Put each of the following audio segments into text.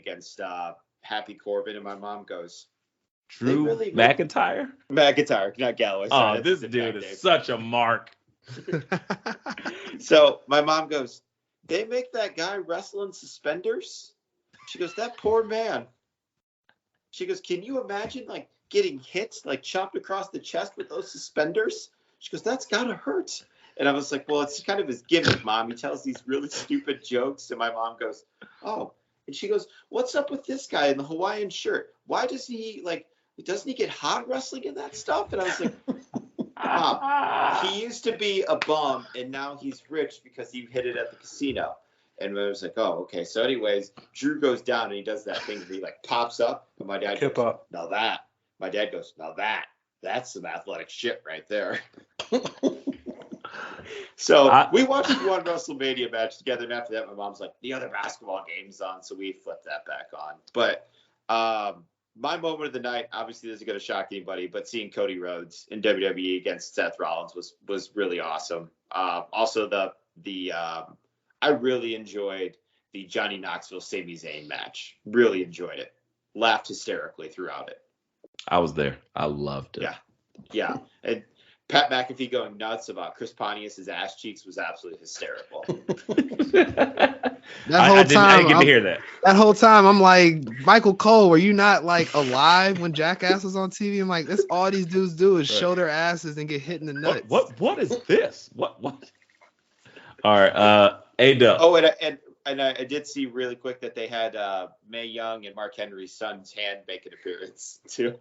against Happy Corbin, and my mom goes, Drew really McIntyre? McIntyre, not Galloway. Sorry, This dude is such a mark. So my mom goes, they make that guy wrestle in suspenders? She goes, that poor man. She goes, can you imagine like getting hit, like chopped across the chest with those suspenders? She goes, that's gotta hurt. And I was like, well, it's kind of his gimmick, Mom. He tells these really stupid jokes. And my mom goes, oh. And she goes, what's up with this guy in the Hawaiian shirt? Why doesn't he get hot wrestling in that stuff? And I was like, Mom, he used to be a bum and now he's rich because he hit it at the casino. And I was like, oh, okay. So anyways, Drew goes down and he does that thing where he like pops up. And my dad goes, now that. My dad goes, now that's some athletic shit right there. So we watched one Wrestlemania match together, and after that, my mom's like, the other basketball game's on, so we flipped that back on. But my moment of the night, obviously this isn't going to shock anybody, but seeing Cody Rhodes in WWE against Seth Rollins was really awesome. Also, I really enjoyed the Johnny Knoxville Sami Zayn match. Really enjoyed it. Laughed hysterically throughout it. I was there. I loved it. Yeah. And Pat McAfee going nuts about Chris Pontius's ass cheeks was absolutely hysterical. I didn't get to hear that. That whole time, I'm like, Michael Cole, were you not like alive when Jackass was on TV? I'm like, that's all these dudes do is show their asses and get hit in the nuts. What is this? What? All right, A-Dub. Oh, and I did see really quick that they had Mae Young and Mark Henry's son's hand make an appearance too.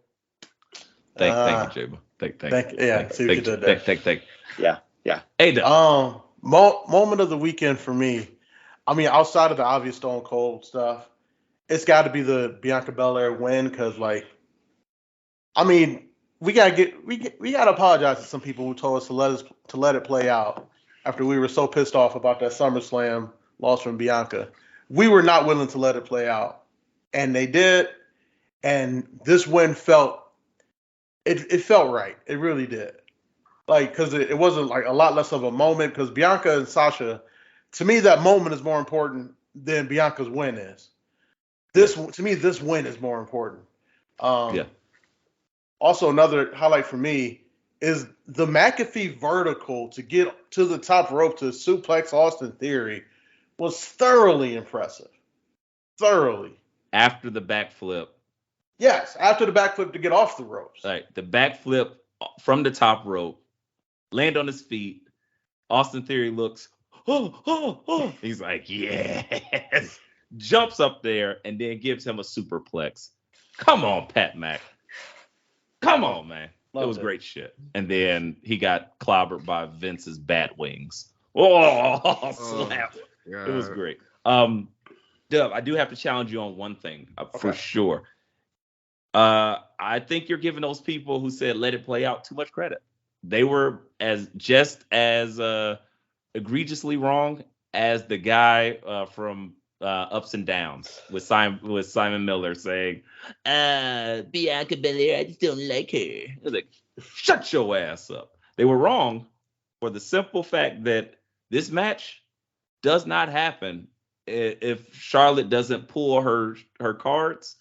Thank you, Jabo. Thank you. Yeah, see what you did there. Thank you. Yeah. A-Dub. Moment of the weekend for me. I mean, outside of the obvious Stone Cold stuff, it's got to be the Bianca Belair win because, like, I mean, we gotta apologize to some people who told us to let it play out after we were so pissed off about that SummerSlam loss from Bianca. We were not willing to let it play out, and they did. And this win felt right. It really did. Like, because it wasn't like a lot less of a moment. Because Bianca and Sasha, to me, that moment is more important than Bianca's win is. To me, this win is more important. Also, another highlight for me is the McAfee vertical to get to the top rope to suplex Austin Theory was thoroughly impressive. Thoroughly. After the backflip. Yes, after the backflip to get off the ropes. Right, the backflip from the top rope, land on his feet. Austin Theory looks, oh. He's like, yes. Jumps up there and then gives him a superplex. Come on, Pat Mac. Come on, man. It was great shit. And then he got clobbered by Vince's bat wings. Oh, slap. It was great. Dub, I do have to challenge you on one thing for sure. I think you're giving those people who said let it play out too much credit. They were just as egregiously wrong as the guy from Ups and Downs with Simon Miller saying, Bianca Belair, I just don't like her. I was like, shut your ass up. They were wrong for the simple fact that this match does not happen if Charlotte doesn't pull her cards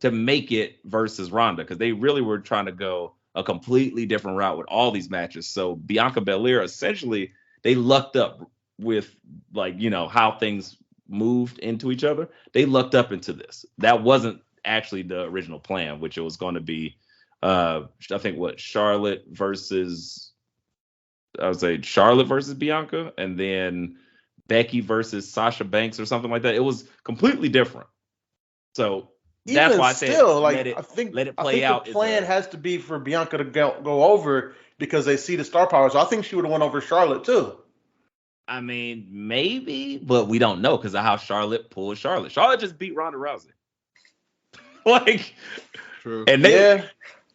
to make it versus Ronda, because they really were trying to go a completely different route with all these matches. So Bianca Belair, essentially, they lucked up with, like, you know, how things moved into each other. They lucked up into this. That wasn't actually the original plan, which it was going to be, I think, Charlotte versus Bianca, and then Becky versus Sasha Banks or something like that. It was completely different. So that's even why I still, said like, let it play out. The plan has to be for Bianca to go over because they see the star power. So I think she would have went over Charlotte too. I mean, maybe, but we don't know because of how Charlotte pulled Charlotte. Charlotte just beat Ronda Rousey. Like, true. And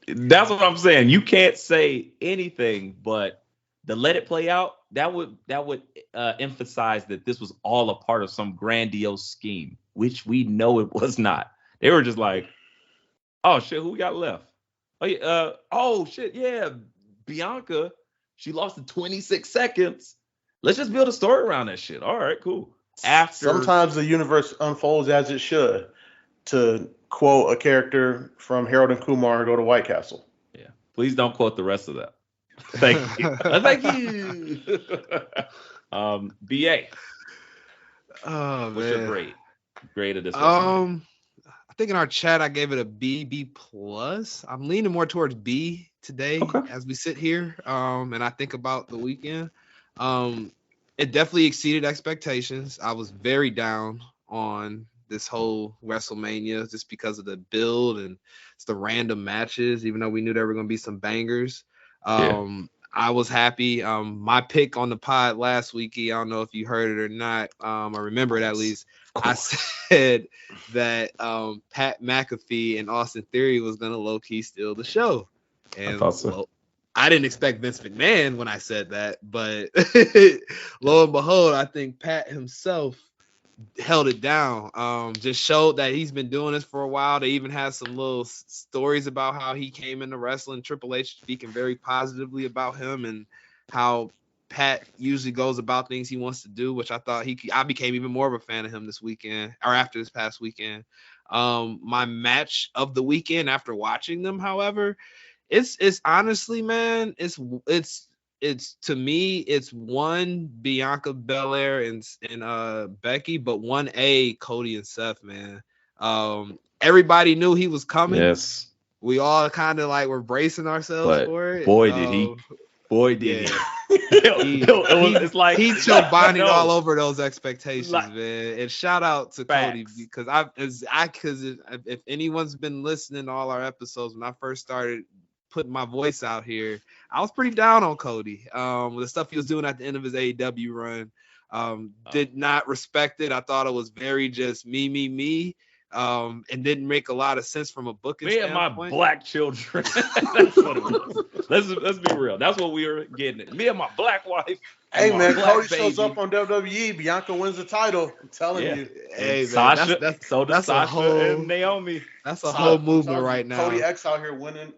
that's what I'm saying. You can't say anything, but the let it play out, that would emphasize that this was all a part of some grandiose scheme, which we know it was not. They were just like, oh shit, who we got left? Oh shit, yeah, Bianca, she lost in 26 seconds. Let's just build a story around that shit. All right, cool. Sometimes the universe unfolds as it should. to quote a character from Harold and Kumar, go to White Castle. Yeah. Please don't quote the rest of that. Thank you. Thank you. BA, Oh what's your man. grade of this WrestleMania? I think in our chat I gave it a B plus. I'm leaning more towards B today Okay. as we sit here. And I think about the weekend. It definitely exceeded expectations. I was very down on this whole WrestleMania just because of the build and it's the random matches, even though we knew there were gonna be some bangers. I was happy. My pick on the pod last week, I don't know if you heard it or not. I remember it at least. I said that Pat McAfee and Austin Theory was gonna low key steal the show, and I thought so. well, I didn't expect Vince McMahon when I said that, but lo and behold, I think Pat himself held it down. Just showed that he's been doing this for a while. They even had some little stories about how he came into wrestling. Triple H speaking very positively about him and how Pat usually goes about things he wants to do, which I thought I became even more of a fan of him this weekend or after this past weekend. My match of the weekend after watching them, however, it's honestly, man, it's to me, it's one Bianca Belair and Becky, but one Cody and Seth, man. Everybody knew he was coming. Yes. We all kind of like were bracing ourselves for it. Boy, did he. Yeah. It's like he chobanied all over those expectations, man. And shout out to Cody because if anyone's been listening to all our episodes when I first started putting my voice out here, I was pretty down on Cody. The stuff he was doing at the end of his AEW run, did not respect it. I thought it was very just me. And didn't make a lot of sense from a booking standpoint. Me and my black children. That's what it was. Let's be real. That's what we were getting at. Me and my black wife. Hey man, Cody shows up on WWE. Bianca wins the title. I'm telling you. Hey, Sasha. Man, that's Sasha and Naomi. That's a whole movement right now. Cody X out here winning.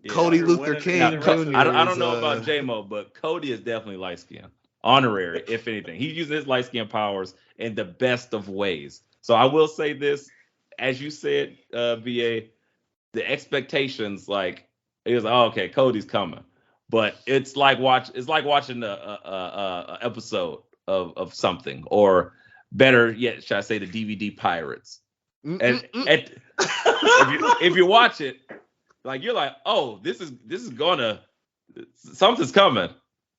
Cody Luther King Jr. I don't know about J-Mo, but Cody is definitely light skinned. Honorary, if anything. He's using his light skin powers in the best of ways. So I will say this. As you said, VA, the expectations, like it was okay, Cody's coming, but it's like watching a episode of something, or better yet, should I say, the DVD Pirates. And if you watch it, like you're like, oh, this is gonna something's coming,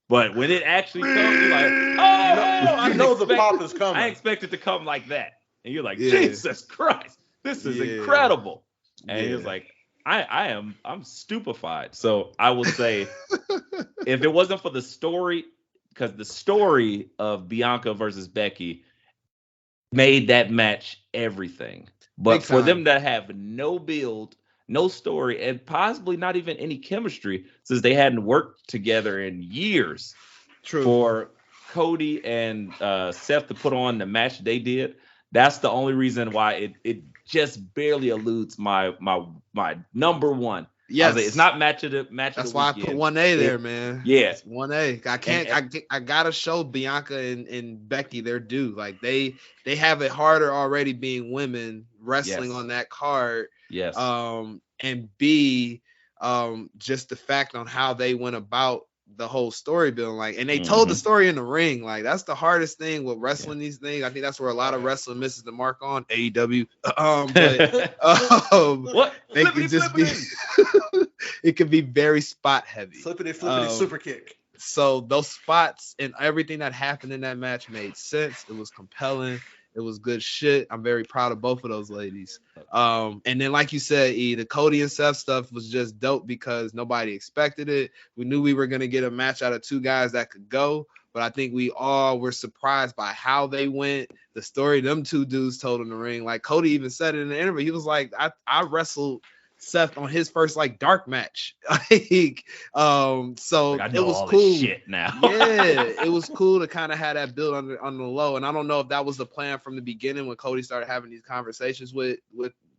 but when it actually comes, you're like, oh, I know the pop is coming. I expect it to come like that, and you're like, Jesus Christ. This is incredible. And he was like, I'm stupefied. So I will say, if it wasn't for the story, because the story of Bianca versus Becky made that match everything. But for them to have no build, no story, and possibly not even any chemistry, since they hadn't worked together in years. True. For Cody and Seth to put on the match they did, that's the only reason why it just barely eludes my number one. Yes, it's not match of the match. That's of the why weekend. I put 1A there, man. Yeah, it's 1A. I can't. I gotta show Bianca and Becky their due. Like they have it harder already being women wrestling on that card. Yes. And B, just the fact on how they went about the whole story building, like, and they told the story in the ring. Like that's the hardest thing with wrestling these things. I think that's where a lot of wrestling misses the mark on AEW. What they can just be it can be very spot heavy. Flippity super kick. So those spots and everything that happened in that match made sense. It was compelling. It was good shit. I'm very proud of both of those ladies. And then, like you said, the Cody and Seth stuff was just dope because nobody expected it. We knew we were going to get a match out of two guys that could go, but I think we all were surprised by how they went. The story them two dudes told in the ring. Like Cody even said it in the interview. He was like, I wrestled Seth on his first like dark match. So it was cool. Shit now. Yeah, it was cool to kind of have that build on the low. And I don't know if that was the plan from the beginning when Cody started having these conversations with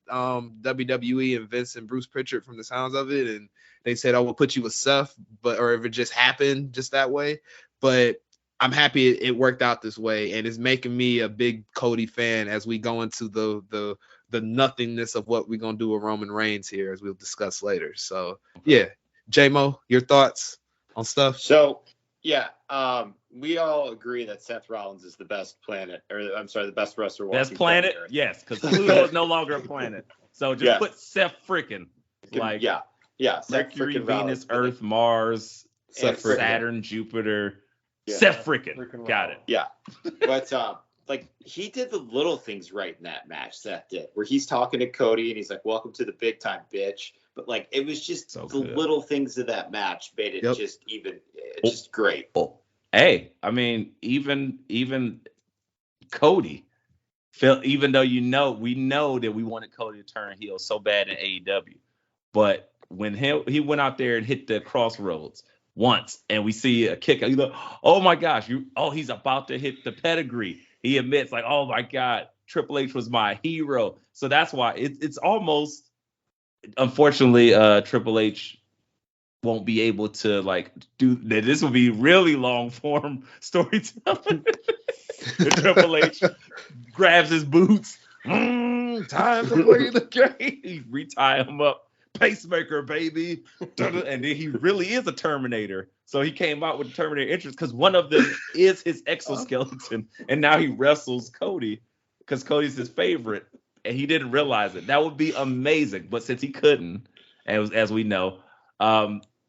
WWE and Vince and Bruce Pritchard from the sounds of it, and they said, "Oh, we'll put you with Seth," or if it just happened just that way. But I'm happy it worked out this way, and it's making me a big Cody fan as we go into the the nothingness of what we're gonna do with Roman Reigns here, as we'll discuss later. So yeah, J-Mo, your thoughts on stuff? So yeah, we all agree that Seth Rollins is the best the best wrestler. Best walking planet? Earth. Yes, because Pluto is no longer a planet. So just put Seth frickin'. Like Seth Mercury, frickin' Venus, Rollins. Earth, Mars, Seth frickin'. Saturn, Jupiter. Yeah. Seth frickin'. Got it. Yeah, but like he did the little things right in that match. Seth did, where he's talking to Cody and he's like, "Welcome to the big time, bitch." But like it was just So the good. little things of that match made it just great. Oh, hey, I mean, even Cody felt, even though we know that we wanted Cody to turn heel so bad in AEW, but when he went out there and hit the crossroads once, and we see a kick, he's like, oh my gosh, he's about to hit the pedigree. He admits, like, oh my God, Triple H was my hero. So that's why it's almost, unfortunately, Triple H won't be able to like do that. This will be really long form storytelling. Triple H grabs his boots. Time to play the game. Retie him up. Pacemaker, baby. And then he really is a Terminator. So he came out with Terminator entrance because one of them is his exoskeleton. And now he wrestles Cody because Cody's his favorite. And he didn't realize it. That would be amazing. But since he couldn't, as we know,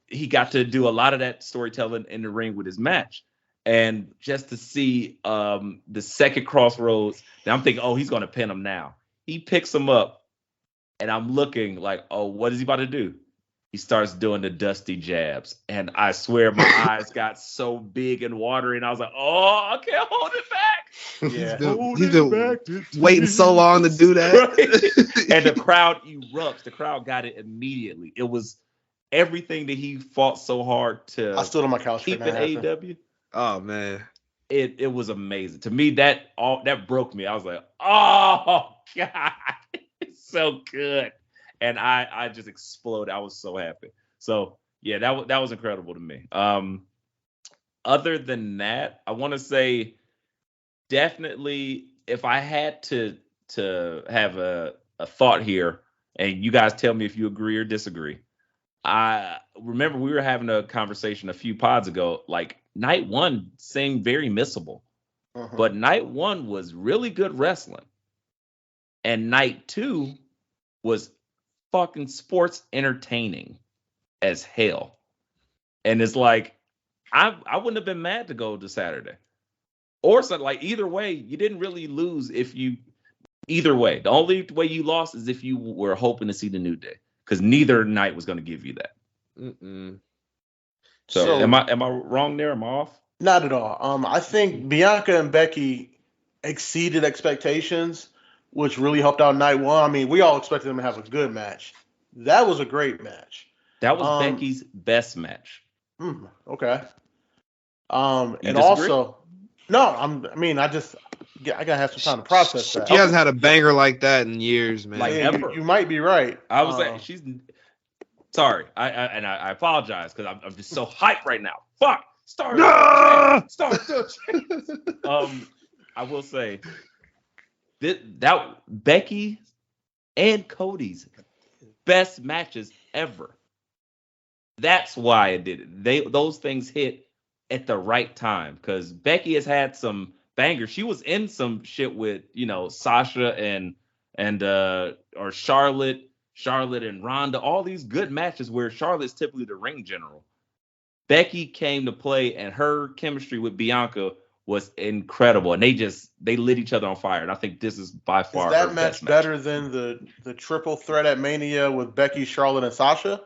he got to do a lot of that storytelling in the ring with his match. And just to see the second crossroads, now I'm thinking, oh, he's going to pin him now. He picks him up, and I'm looking like, oh, what is he about to do? He starts doing the dusty jabs. And I swear my eyes got so big and watery, and I was like, oh, I can't hold it back. Yeah. He's been waiting so long to do that. Right? And the crowd erupts. The crowd got it immediately. It was everything that he fought so hard to I stood on my couch for keep in that. AEW. Oh man, it was amazing. To me, that broke me. I was like, oh God, it's so good. And I just exploded. I was so happy. So yeah, that was incredible to me. Other than that, I want to say definitely if I had to have a thought here, and you guys tell me if you agree or disagree. I remember we were having a conversation a few pods ago, like night one seemed very missable, but night one was really good wrestling. And night two was fucking sports entertaining as hell. And it's like, I wouldn't have been mad to go to Saturday. Or something like either way, you didn't really lose either way. The only way you lost is if you were hoping to see the New Day. Because neither night was going to give you that. So am I wrong there? Am I off? Not at all. I think Bianca and Becky exceeded expectations, which really helped out night one. I mean, we all expected them to have a good match. That was a great match. That was Becky's best match. Okay. You and disagree? also, no, I gotta have some time to process that. She hasn't had a banger like that in years, man. Like Yeah, ever. you might be right. I was like, she's sorry. I apologize because I'm just so hyped right now. Fuck. Start. I will say that Becky and Cody's best matches ever. That's why it did it. Those things hit at the right time because Becky has had some bangers. She was in some shit with Sasha and or Charlotte and Ronda. All these good matches where Charlotte's typically the ring general. Becky came to play, and her chemistry with Bianca was incredible, and they lit each other on fire. And I think this is by far Is that her match best better than the triple threat at Mania with Becky, Charlotte, and Sasha?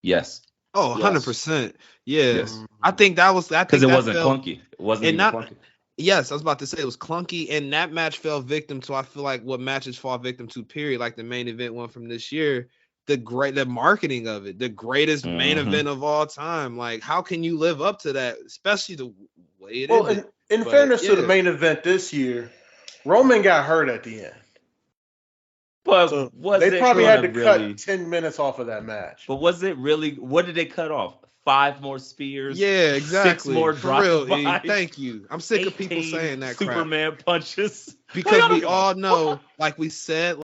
Yes. Oh, 100%. Yeah. Yes. I think that was because it wasn't clunky. It wasn't even clunky. Yes, I was about to say it was clunky, and that match fell victim to, I feel like, what matches fall victim to, period, like the main event one from this year, the marketing of it, the greatest main event of all time. Like, how can you live up to that, especially the way it is? Well, in fairness to the main event this year, Roman got hurt at the end. But So was they it probably had gonna to really? cut 10 minutes off of that match. But was it really? What did they cut off? 5 more spears. Yeah, 6 exactly. more For real, E. drive-bys. Thank you. I'm sick of people 18 saying that crap. Superman punches. Because Like, we come all on. know, like we said